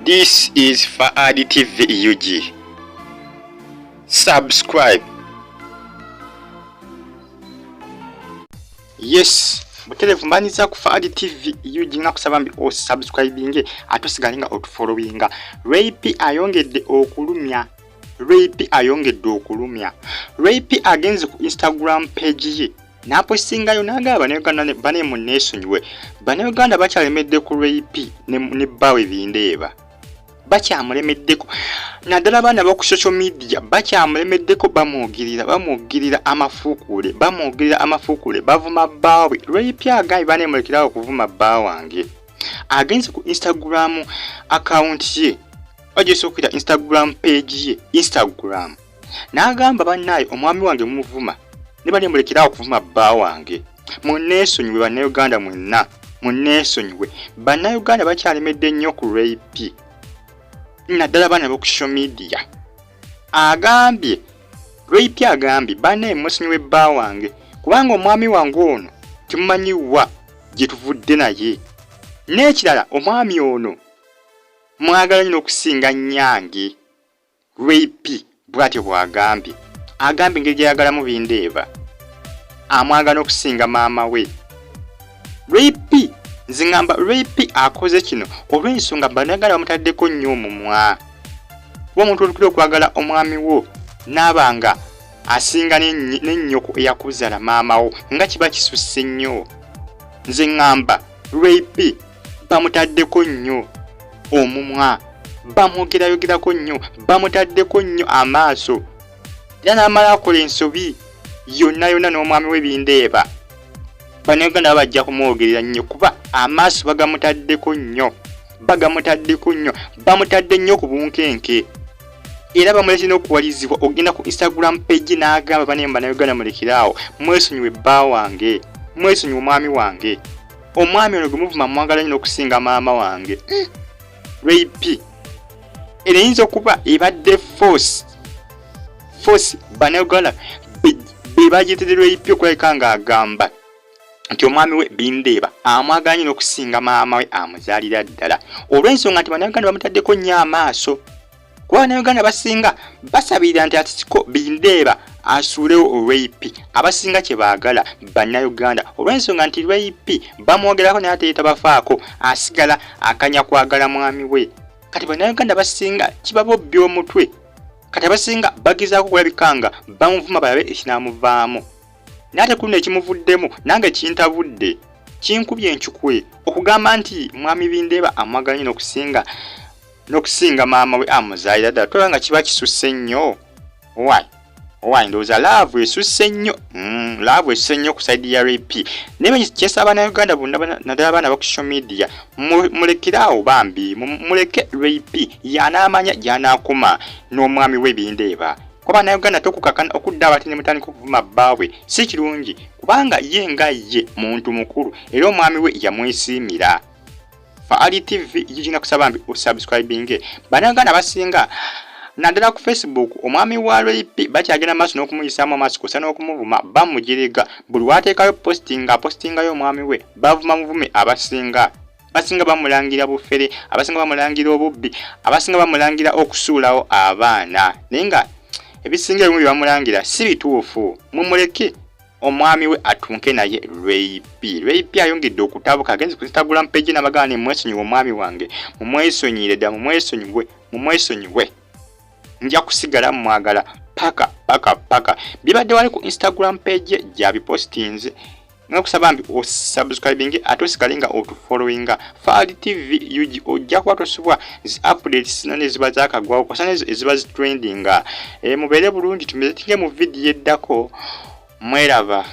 This is Faadi TV UG. Subscribe. Yes, mutelevu mbaniza ku Faadi TV UG nakusaba mbi osubscribinge atosigalinga otufollowinga. Rape ayongedde okulumya. Rape agenze ku Instagram page ye. Napo singayo naga Bannayuganda bane mu neesonyiwe. Bannayuganda bakyalemedde ku Rape ne bawe Bindeeba. Bakyamulemeddeko naddala abaana b'oku social media bakyamulemeddeko bamwogirira amafuukule bavuma bbaawe. Rape agayi baneemulekerawo okuvuma bba wange. Agenze ku Instagram account ye ogyesa okuyita Instagram page ye Instagram n'agamba bannaaye omwami wange muvuma ne baneemulekerawo okuvuma bba wange. Munneesonyiwe Bannayuganda mwenna, munneesonyiwe. Bannayuganda bakyalemedde nnyo ku Rape naddala abaana b'oku social media. Agambye Rape agambye banne musonyiwe bba wange kubanga omwami wange ono timumanyiwa gye tuvudde naye. N'ekirala omwami ono mwagala nnyo okusinga nnyange. Rape bw'atyo bw'agambye. Agambye engeri gye yagalamu Bindeeba amwagala okusinga maama we. Rape zingamba Rape akoze kino olw'ensonga Bannayuganda bamutaddeko nnyo omumwa. Kuba omuntu olukira okwagala omwami wo n'abanga asinga n'ennyoko eyakuzaala maama wo nga kiba kisusse nnyo. Nze ngamba Rape bamutaddeko nnyo omumwa, bamwogerayogerako nnyo, bamutaddeko nnyo amaaso. Era n'amala akola ensobi yonna n'omwami we Bindeeba. Bannayuganda bajja kumwogerera nnyo kuba amaaso bagamutaddeko nnyo, bamutadde nnyo ku bunkenke. Era bamulese n'okuwalizibwa ogenda ku Instagram page n'agamba Bannayuganda mulekerawo, mwesonyiwe bba wange, mwesonyiwe omwami wange. Omwami ono gwe muvuma mwagala nnyo okusinga maama wange. Rape era eyinza okuba ebadde force Bannayuganda be bagyetedde Rape okulabika ng'agamba nti omwami we Bindeeba amwagala nnyo okusinga maama we amuzaalira ddala, olw'ensonga nti Bannayuganda bamutaddeko nnyo amaaso. Kuba Bannayuganda basinga basabirira nti atisiko Bindeeba asuulewo Rape, abasinga kye baagala Bannayuganda, olw'ensonga nti Rape bamwogerako naye ate tabafaako, asigala akanya kwagala mwami we. Kati Bannayuganda basinga kibabobbya omutwe, kati abasinga bagezaako okulabika nga bamuvuma balabe ekinaamuvaamu. Nate kuno ekimuvuddemu nange kintabudde, kinkubye enkukwe okugamba nti mwami Bindeeba amwagala nnyo n'okusinga maama we amuzaalira ddala. Tola nga kiba kisusse nnyo. Why ndowooza laavu esusse nnyo. Laavu esusse nnyo ku side ya Rape. Naye kyesaba Bannayuganda bonna naddala abaana b'oku social media mulekerawo Bambi, muleke Rape y'anaamanya gy'anaakoma n'omwami we Bindeeba. Kuba Bannayuganda tokukakana okudda abati ne mutandika okuvuma bbaawe si kirungi kubanga ye nga ye muntu mukulu era omwami we yamwesiimira. Faadi TV yigina kusaba mbi osubscribinge. Bannayuganda basinga naddala ku Facebook omwami wa Rape bakyagenda maaso n'okumuyisaamu amaaso kusa n'okumuvuma bamujerega. Buli wateekayo apostingayo omwami we bavuma muvume basinga bamulangira bufere, abasinga bamulangira obubbi, abasinga bamulangira okusuulawo abaana. Naye nga ebisinga ebimu byebamulangira si bituufu. Mumuleke omwami we atunke naye Rape ayongedde okutabuka. Agenze ku Instagram page n'abagana ne mwesonyiwe omwami wange, mumwesonyire ddala, mumwesonyiwe. Nja kusigala mwagala paka. Bibadde wali ku Instagram page gya bipostinze. Ngakusaba mbi osubscribinge ate osigale nga otufollowinga. Faadi TV UG ojja kuba tosubwa zi updates nane ziba zaakagwawo kwasa eziba zitrendinga. Mubeere bulungi tumetinge mu video eddako. Mweraba.